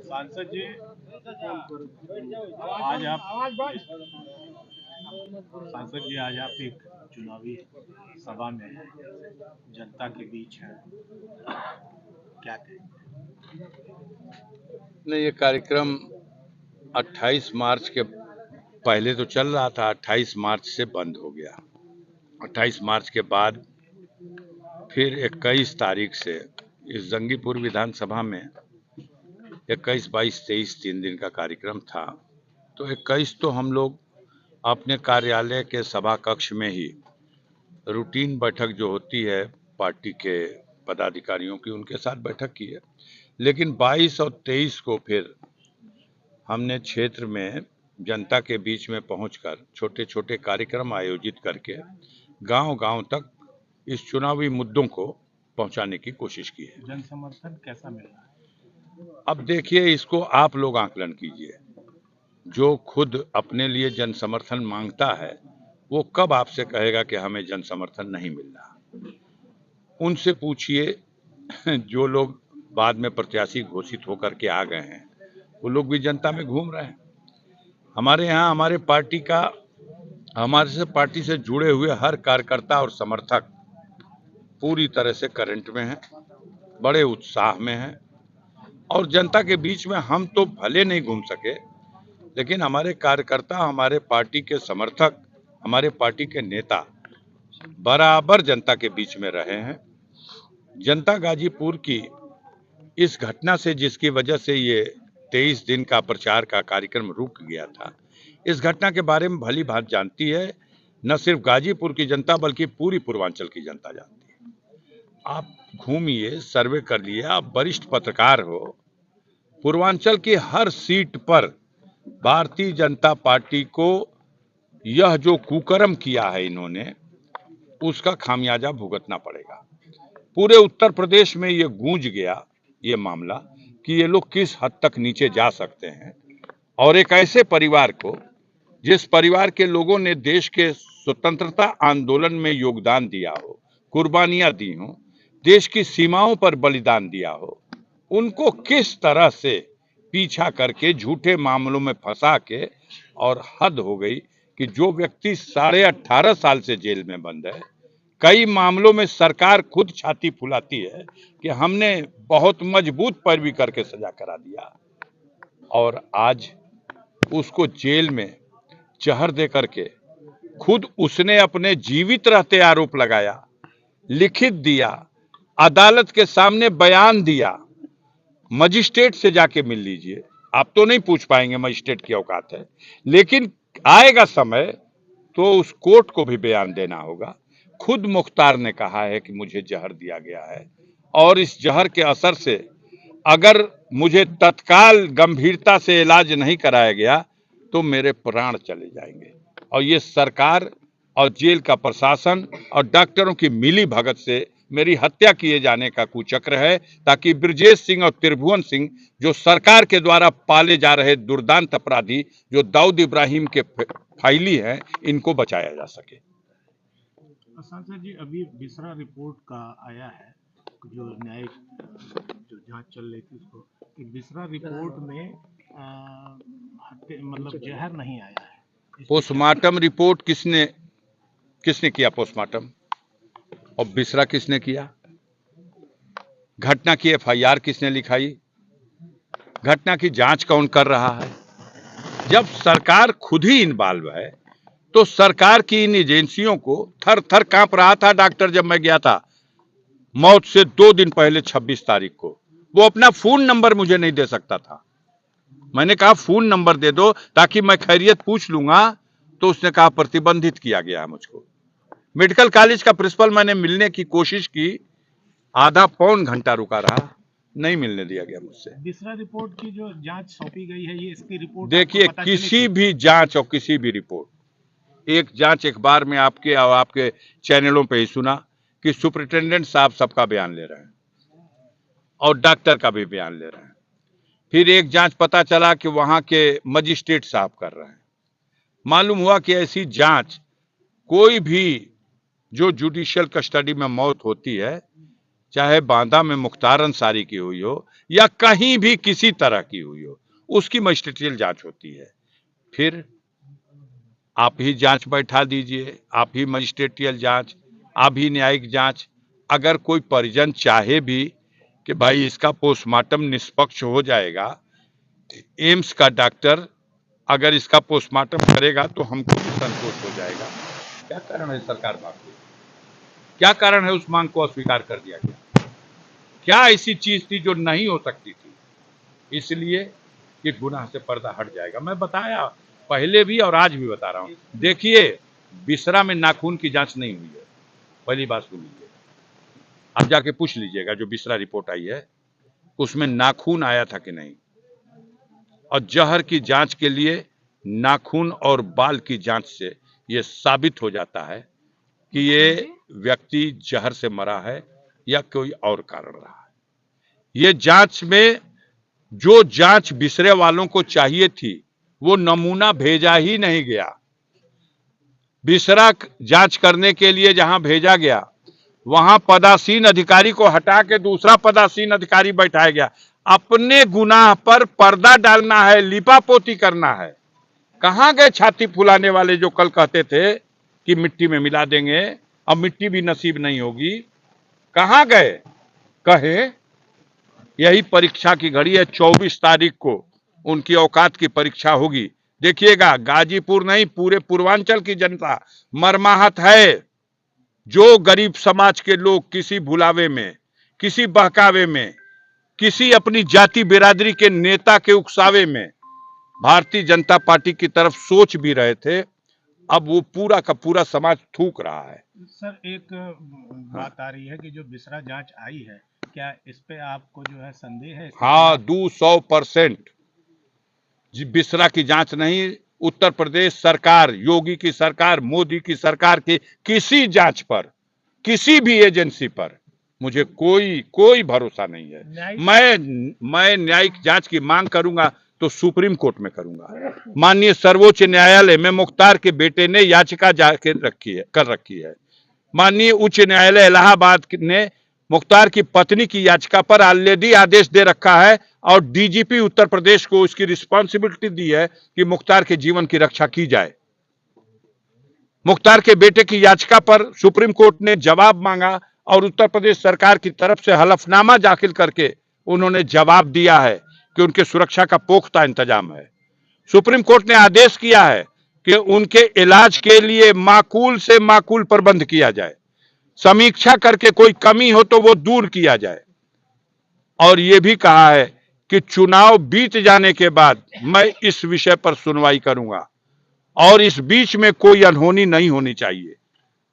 सांसद जी, आज आप सांसद जी आज आप एक चुनावी सभा में हैं, जनता के बीच हैं, क्या कहेंगे? नहीं, ये कार्यक्रम 28 मार्च के पहले तो चल रहा था, 28 मार्च से बंद हो गया। 28 मार्च के बाद फिर 21 तारीख से इस जंगीपुर विधानसभा में 21, 22, 23 3 दिन का कार्यक्रम था। तो 21 तो हम लोग अपने कार्यालय के सभा कक्ष में ही रूटीन बैठक जो होती है पार्टी के पदाधिकारियों की, उनके साथ बैठक की है। लेकिन 22 और 23 को फिर हमने क्षेत्र में जनता के बीच में पहुंचकर छोटे छोटे कार्यक्रम आयोजित करके गांव-गांव तक इस चुनावी मुद्दों को पहुंचाने की कोशिश की है। जन समर्थन कैसा मिल रहा है? अब देखिए, इसको आप लोग आकलन कीजिए। जो खुद अपने लिए जन समर्थन मांगता है, वो कब आपसे कहेगा कि हमें जन समर्थन नहीं मिल रहा? उनसे पूछिए जो लोग बाद में प्रत्याशी घोषित होकर के आ गए हैं, वो लोग भी जनता में घूम रहे हैं। हमारे यहाँ हमारे पार्टी से जुड़े हुए हर कार्यकर्ता और समर्थक पूरी तरह से करंट में हैं, बड़े उत्साह में हैं और जनता के बीच में हम तो भले नहीं घूम सके, लेकिन हमारे कार्यकर्ता, हमारे पार्टी के समर्थक, हमारे पार्टी के नेता बराबर जनता के बीच में रहे हैं। जनता गाजीपुर की इस घटना से, जिसकी वजह से ये 23 दिन का प्रचार का कार्यक्रम रुक गया था, इस घटना के बारे में भली भांति जानती है। न सिर्फ गाजीपुर की जनता बल्कि पूरी पूर्वांचल की जनता जानती है। आप घूमिए, सर्वे कर लिए, आप वरिष्ठ पत्रकार हो। पूर्वांचल की हर सीट पर भारतीय जनता पार्टी को यह जो कुकर्म किया है इन्होंने, उसका खामियाजा भुगतना पड़ेगा। पूरे उत्तर प्रदेश में ये गूंज गया ये मामला कि ये लोग किस हद तक नीचे जा सकते हैं और एक ऐसे परिवार को, जिस परिवार के लोगों ने देश के स्वतंत्रता आंदोलन में योगदान दिया हो, कुर्बानियां दी हो, देश की सीमाओं पर बलिदान दिया हो, उनको किस तरह से पीछा करके झूठे मामलों में फंसा के, और हद हो गई कि जो व्यक्ति 18.5 साल से जेल में बंद है, कई मामलों में सरकार खुद छाती फुलाती है कि हमने बहुत मजबूत पैरवी करके सजा करा दिया, और आज उसको जेल में जहर दे करके खुद उसने अपने जीवित रहते आरोप लगाया, लिखित दिया, अदालत के सामने बयान दिया। मजिस्ट्रेट से जाके मिल लीजिए, आप तो नहीं पूछ पाएंगे, मजिस्ट्रेट की औकात है, लेकिन आएगा समय तो उस कोर्ट को भी बयान देना होगा। खुद मुख्तार ने कहा है कि मुझे जहर दिया गया है और इस जहर के असर से अगर मुझे तत्काल गंभीरता से इलाज नहीं कराया गया तो मेरे प्राण चले जाएंगे। और ये सरकार और जेल का प्रशासन और डॉक्टरों की मिली भगत से मेरी हत्या किए जाने का कुचक्र है, ताकि ब्रजेश सिंह और त्रिभुवन सिंह, जो सरकार के द्वारा पाले जा रहे दुर्दांत अपराधी, जो दाऊद इब्राहिम के फाइली हैं, इनको बचाया जा सके। सांसद जी, अभी बिसरा रिपोर्ट का आया है, जो न्यायिक जो जांच चल रही थी उसको, कि बिसरा रिपोर्ट में मतलब जहर नहीं आया है। पोस्टमार्टम रिपोर्ट किसने किया पोस्टमार्टम, और बिसरा किसने किया? घटना की एफआईआर किसने लिखाई? घटना की जांच कौन कर रहा है? जब सरकार खुद ही इन्वॉल्व है तो सरकार की इन एजेंसियों को थर थर कांप रहा था। डॉक्टर, जब मैं गया था मौत से 2 दिन पहले 26 तारीख को, वो अपना फोन नंबर मुझे नहीं दे सकता था। मैंने कहा फोन नंबर दे दो ताकि मैं खैरियत पूछ लूंगा, तो उसने कहा प्रतिबंधित किया गया है मुझको। मेडिकल कॉलेज का प्रिंसिपल मैंने मिलने की कोशिश की, आधा पौन घंटा रुका रहा, नहीं मिलने दिया गया मुझसे। बिसरा रिपोर्ट की जो जांच सौंपी गई है, ये इसकी रिपोर्ट देखिए, किसी भी जांच और किसी भी रिपोर्ट, एक जांच अखबार में आपके और आपके चैनलों पे ही सुना कि सुपरिटेंडेंट साहब सबका बयान ले रहे हैं और डॉक्टर का भी बयान ले रहे हैं। फिर एक जांच पता चला कि वहां के मजिस्ट्रेट साहब कर रहे हैं। मालूम हुआ कि ऐसी जांच कोई भी जो जुडिशियल कस्टडी में मौत होती है, चाहे बांदा में मुख्तार अंसारी की हुई हो या कहीं भी किसी तरह की हुई हो, उसकी मजिस्ट्रियल जांच होती है। फिर आप ही जांच बैठा दीजिए, आप ही मजिस्ट्रेटियल जांच, आप ही न्यायिक जांच। अगर कोई परिजन चाहे भी कि भाई इसका पोस्टमार्टम निष्पक्ष हो जाएगा, एम्स का डॉक्टर अगर इसका पोस्टमार्टम करेगा तो हमको भी संतोष हो जाएगा। क्या कारण है सरकार भागती है? क्या कारण है उस मांग को अस्वीकार कर दिया गया? क्या ऐसी चीज थी जो नहीं हो सकती थी? इसलिए कि गुनाह से पर्दा हट जाएगा। मैं बताया पहले भी और आज भी बता रहा हूं। देखिए, बिसरा में नाखून की जांच नहीं हुई है, पहली बात सुन लीजिए। आप जाके पूछ लीजिएगा, जो बिसरा रिपोर्ट आई है उसमें नाखून आया था कि नहीं। और जहर की जांच के लिए नाखून और बाल की जांच से यह साबित हो जाता है कि ये व्यक्ति जहर से मरा है या कोई और कारण रहा है। ये जांच में जो जांच बिसरे वालों को चाहिए थी वो नमूना भेजा ही नहीं गया। बिसरा जांच करने के लिए जहां भेजा गया वहां पदासीन अधिकारी को हटा के दूसरा पदासीन अधिकारी बैठाया गया। अपने गुनाह पर पर्दा डालना है, लिपापोती करना है। कहां गए छाती फुलाने वाले जो कल कहते थे कि मिट्टी में मिला देंगे, अब मिट्टी भी नसीब नहीं होगी? कहां गए? कहे यही परीक्षा की घड़ी है। 24 तारीख को उनकी औकात की परीक्षा होगी। देखिएगा, गाजीपुर नहीं पूरे पूर्वांचल की जनता मरमाहत है। जो गरीब समाज के लोग किसी भुलावे में, किसी बहकावे में, किसी अपनी जाति बिरादरी के नेता के उकसावे में भारतीय जनता पार्टी की तरफ सोच भी रहे थे, अब वो पूरा का पूरा समाज थूक रहा है। सर, एक बात आ रही है कि जो बिसरा जांच आई है, क्या इस पे आपको जो है संदेह है? हाँ, 200% बिसरा की जांच नहीं, उत्तर प्रदेश सरकार, योगी की सरकार, मोदी की सरकार की किसी जांच पर, किसी भी एजेंसी पर मुझे कोई भरोसा नहीं है। मैं न्यायिक जांच की मांग करूंगा तो सुप्रीम कोर्ट में करूंगा। माननीय सर्वोच्च न्यायालय में मुख्तार के बेटे ने याचिका कर रखी है। माननीय उच्च न्यायालय इलाहाबाद ने मुख्तार की पत्नी की याचिका पर ऑलरेडी आदेश दे रखा है और डीजीपी उत्तर प्रदेश को उसकी रिस्पांसिबिलिटी दी है कि मुख्तार के जीवन की रक्षा की जाए। मुख्तार के बेटे की याचिका पर सुप्रीम कोर्ट ने जवाब मांगा और उत्तर प्रदेश सरकार की तरफ से हलफनामा दाखिल करके उन्होंने जवाब दिया है कि उनके सुरक्षा का पुख्ता इंतजाम है। सुप्रीम कोर्ट ने आदेश किया है कि उनके इलाज के लिए माकूल से माकूल प्रबंध किया जाए, समीक्षा करके कोई कमी हो तो वो दूर किया जाए। और यह भी कहा है कि चुनाव बीत जाने के बाद मैं इस विषय पर सुनवाई करूंगा और इस बीच में कोई अनहोनी नहीं होनी चाहिए।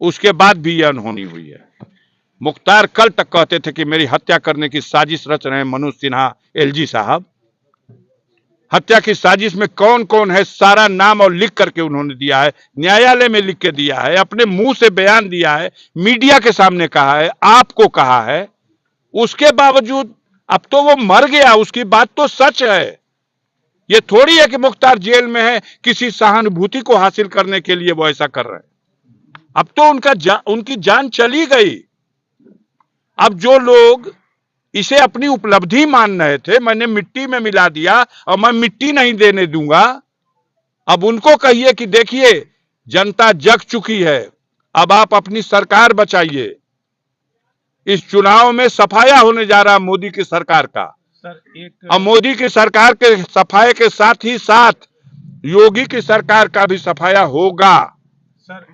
उसके बाद भी यह अनहोनी हुई है। मुख्तार कल तक कहते थे कि मेरी हत्या करने की साजिश रच रहे हैं मनोज सिन्हा, एलजी साहब। हत्या की साजिश में कौन कौन है सारा नाम और लिख करके उन्होंने दिया है, न्यायालय में लिख के दिया है, अपने मुंह से बयान दिया है, मीडिया के सामने कहा है, आपको कहा है। उसके बावजूद अब तो वो मर गया, उसकी बात तो सच है। ये थोड़ी है कि मुख्तार जेल में है, किसी सहानुभूति को हासिल करने के लिए वो ऐसा कर रहे हैं। अब तो उनकी जान चली गई। अब जो लोग इसे अपनी उपलब्धि मान रहे थे, मैंने मिट्टी में मिला दिया और मैं मिट्टी नहीं देने दूंगा, अब उनको कहिए कि देखिए जनता जग चुकी है, अब आप अपनी सरकार बचाइए। इस चुनाव में सफाया होने जा रहा मोदी की सरकार का। अब मोदी की सरकार के सफाए के साथ ही साथ योगी की सरकार का भी सफाया होगा। सर,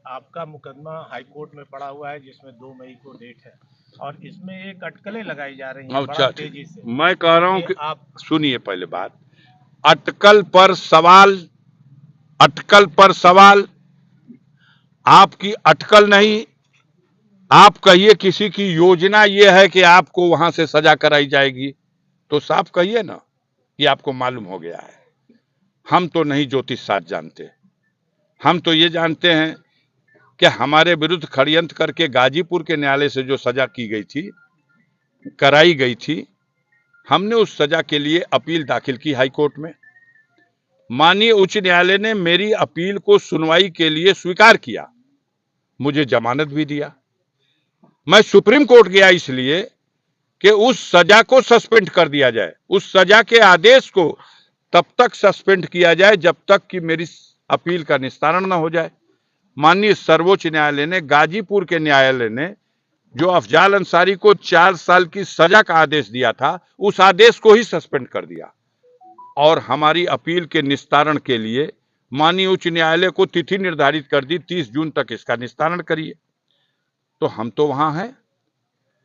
आपका मुकदमा हाईकोर्ट में पड़ा हुआ है जिसमें 2 मई को डेट है और इसमें एक अटकलें लगाई जा रही हैं बड़ा तेजी से। मैं कह रहा हूं कि आप सुनिए पहले बात। अटकल पर सवाल, आपकी अटकल नहीं। आप कहिए किसी की योजना यह है कि आपको वहां से सजा कराई जाएगी, तो साफ कहिए ना कि आपको मालूम हो गया है। हम तो नहीं ज्योतिष शास्त्र जानते, हम तो ये जानते हैं कि हमारे विरुद्ध षड्यंत्र करके गाजीपुर के न्यायालय से जो सजा की गई थी, कराई गई थी, हमने उस सजा के लिए अपील दाखिल की हाई कोर्ट में। माननीय उच्च न्यायालय ने मेरी अपील को सुनवाई के लिए स्वीकार किया, मुझे जमानत भी दिया। मैं सुप्रीम कोर्ट गया इसलिए कि उस सजा को सस्पेंड कर दिया जाए, उस सजा के आदेश को तब तक सस्पेंड किया जाए जब तक कि मेरी अपील का निस्तारण न हो जाए। माननीय सर्वोच्च न्यायालय ने, गाजीपुर के न्यायालय ने जो अफजाल अंसारी को 4 साल की सजा का आदेश दिया था, उस आदेश को ही सस्पेंड कर दिया और हमारी अपील के निस्तारण के लिए माननीय उच्च न्यायालय को तिथि निर्धारित कर दी, 30 जून तक इसका निस्तारण करिए। तो हम तो वहां हैं,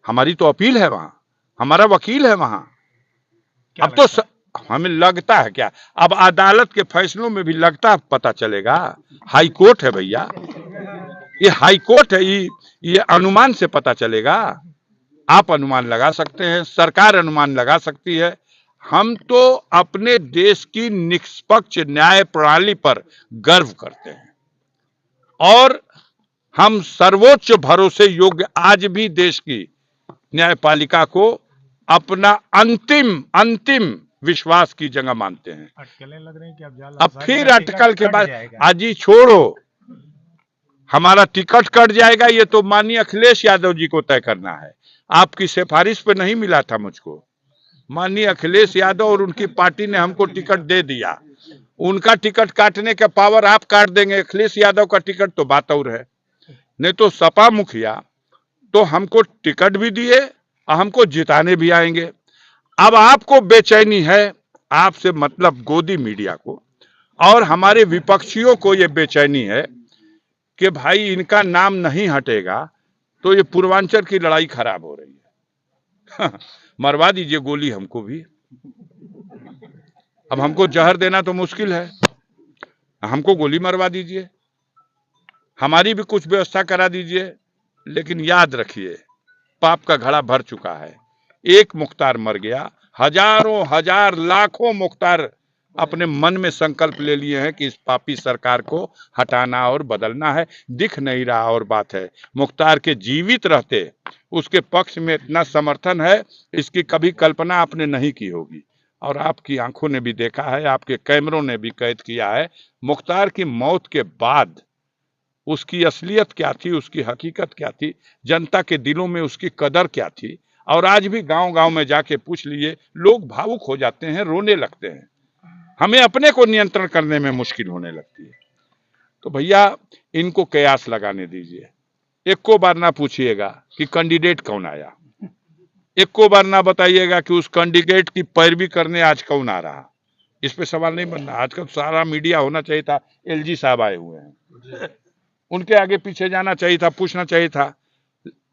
हमारी तो अपील है वहां, हमारा वकील है वहां। अब तो हमें लगता है क्या, अब अदालत के फैसलों में भी लगता है पता चलेगा। हाई कोर्ट है भैया, ये हाई कोर्ट है, ये अनुमान से पता चलेगा। आप अनुमान लगा सकते हैं, सरकार अनुमान लगा सकती है। हम तो अपने देश की निष्पक्ष न्याय प्रणाली पर गर्व करते हैं और हम सर्वोच्च भरोसे योग्य आज भी देश की न्यायपालिका को अपना अंतिम विश्वास की जगह मानते हैं। अटकलें लग रही हैं कि अब फिर अटकल के बाद आज ही छोड़ो, हमारा टिकट कट जाएगा, ये तो माननीय अखिलेश यादव जी को तय करना है। आपकी सिफारिश पे नहीं मिला था मुझको, माननीय अखिलेश यादव और उनकी पार्टी ने हमको टिकट दे दिया। उनका टिकट काटने का पावर आप काट देंगे, अखिलेश यादव का टिकट तो बात और है। नहीं तो सपा मुखिया तो हमको टिकट भी दिए और हमको जिताने भी आएंगे। अब आपको बेचैनी है, आपसे मतलब गोदी मीडिया को और हमारे विपक्षियों को ये बेचैनी है कि भाई इनका नाम नहीं हटेगा तो ये पूर्वांचल की लड़ाई खराब हो रही है। मरवा दीजिए गोली हमको भी, अब हमको जहर देना तो मुश्किल है, हमको गोली मरवा दीजिए, हमारी भी कुछ व्यवस्था करा दीजिए। लेकिन याद रखिए, पाप का घड़ा भर चुका है। एक मुख्तार मर गया, हजारों हजार लाखों मुख्तार अपने मन में संकल्प ले लिए हैं कि इस पापी सरकार को हटाना और बदलना है। दिख नहीं रहा और बात है, मुख्तार के जीवित रहते उसके पक्ष में इतना समर्थन है, इसकी कभी कल्पना आपने नहीं की होगी और आपकी आंखों ने भी देखा है, आपके कैमरों ने भी कैद किया है। मुख्तार की मौत के बाद उसकी असलियत क्या थी, उसकी हकीकत क्या थी, जनता के दिलों में उसकी कदर क्या थी। और आज भी गांव-गांव में जाके पूछ लीजिए, लोग भावुक हो जाते हैं, रोने लगते हैं। हमें अपने को नियंत्रण करने में मुश्किल होने लगती है। तो भैया इनको कयास लगाने दीजिए। एक को बार ना पूछिएगा कि कैंडिडेट कौन आया, एक को बार ना बताइएगा कि उस कैंडिडेट की पैरवी करने आज कौन आ रहा। इस पे सवाल नहीं बनना। आजकल सारा मीडिया होना चाहिए था, एलजी साहब आए हुए हैं, उनके आगे पीछे जाना चाहिए था, पूछना चाहिए था।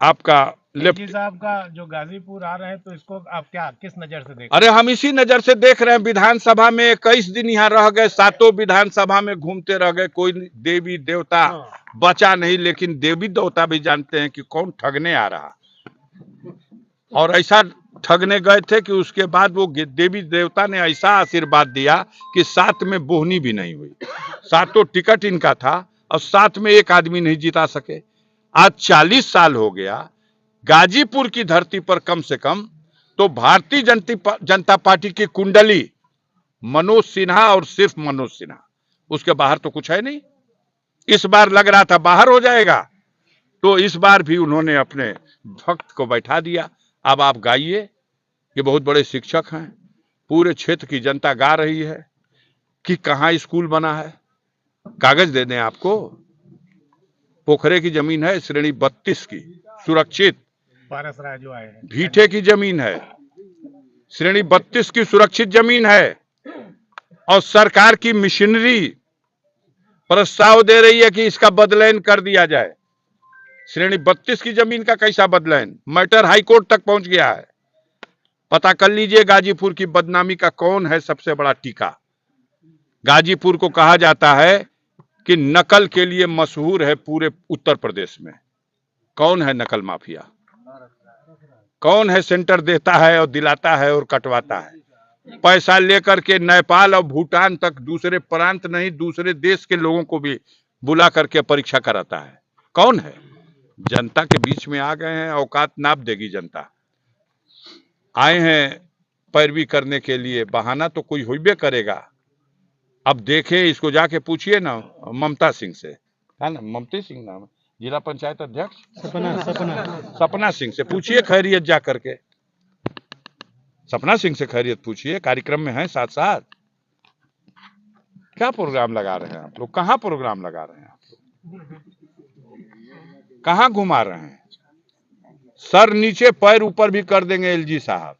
आपका एलजी साहब का जो गाजीपुर आ रहे हैं, तो इसको आप क्या किस नजर से देख? अरे हम इसी नजर से देख रहे हैं। विधानसभा में 21 दिन यहाँ रह गए, 7 विधानसभा में घूमते रह गए, कोई देवी देवता बचा नहीं। लेकिन देवी देवता भी जानते हैं कि कौन ठगने आ रहा, और ऐसा ठगने गए थे कि उसके बाद वो देवी देवता ने ऐसा आशीर्वाद दिया कि साथ में बोहनी भी नहीं हुई। 7 टिकट इनका था और साथ में एक आदमी नहीं जिता सके। आज 40 साल हो गया, गाजीपुर की धरती पर कम से कम तो भारतीय जनता पार्टी की कुंडली मनोज सिन्हा और सिर्फ मनोज सिन्हा, उसके बाहर तो कुछ है नहीं। इस बार लग रहा था बाहर हो जाएगा, तो इस बार भी उन्होंने अपने भक्त को बैठा दिया। अब आप गाइए, ये बहुत बड़े शिक्षक हैं, पूरे क्षेत्र की जनता गा रही है कि कहां स्कूल बना है। कागज दे दें आपको, पोखरे की जमीन है श्रेणी 32 की सुरक्षित, पारसराय जो आए हैं, भीटे की जमीन है, श्रेणी 32 की सुरक्षित जमीन है और सरकार की मशीनरी प्रस्ताव दे रही है कि इसका बदलान कर दिया जाए। श्रेणी 32 की जमीन का कैसा बदलान, मैटर हाई कोर्ट तक पहुंच गया है। पता कर लीजिए गाजीपुर की बदनामी का कौन है सबसे बड़ा टीका। गाजीपुर को कहा जाता है कि नकल के लिए मशहूर है पूरे उत्तर प्रदेश में। कौन है नकल माफिया, कौन है सेंटर देता है और दिलाता है और कटवाता है, पैसा लेकर के नेपाल और भूटान तक दूसरे प्रांत नहीं दूसरे देश के लोगों को भी बुला करके परीक्षा कराता है। कौन है? जनता के बीच में आ गए हैं, औकात नाप देगी जनता। आए हैं पैरवी करने के लिए बहाना तो कोई होइबे करेगा। अब देखे, इसको जाके पूछिए ना ममता सिंह से, है ना, ममता सिंह नाम है, जिला पंचायत अध्यक्ष सपना सिंह से पूछिए खैरियत जा करके, सपना सिंह से खैरियत पूछिए, कार्यक्रम में है साथ साथ। क्या प्रोग्राम लगा रहे हैं आप लोग, कहाँ प्रोग्राम लगा रहे हैं आप लोग, कहाँ घुमा रहे हैं? सर नीचे पैर ऊपर भी कर देंगे एलजी साहब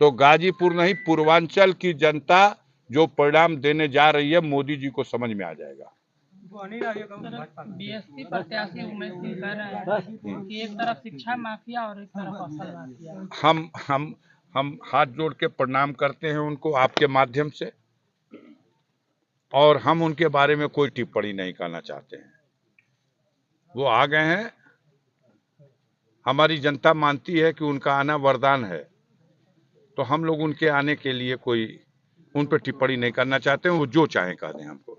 तो गाजीपुर नहीं, पूर्वांचल की जनता जो परिणाम देने जा रही है मोदी जी को समझ में आ जाएगा। बीएसपी प्रत्याशी उमेश सिंह कह रहे हैं कि एक तरफ शिक्षा माफिया और एक तरफ असल माफिया। हम हाथ जोड़ के प्रणाम करते हैं उनको आपके माध्यम से, और हम उनके बारे में कोई टिप्पणी नहीं करना चाहते हैं। वो आ गए हैं, हमारी जनता मानती है कि उनका आना वरदान है, तो हम लोग उनके आने के लिए कोई उन पर टिप्पणी नहीं करना चाहते हैं। वो जो चाहें कह दें हमको।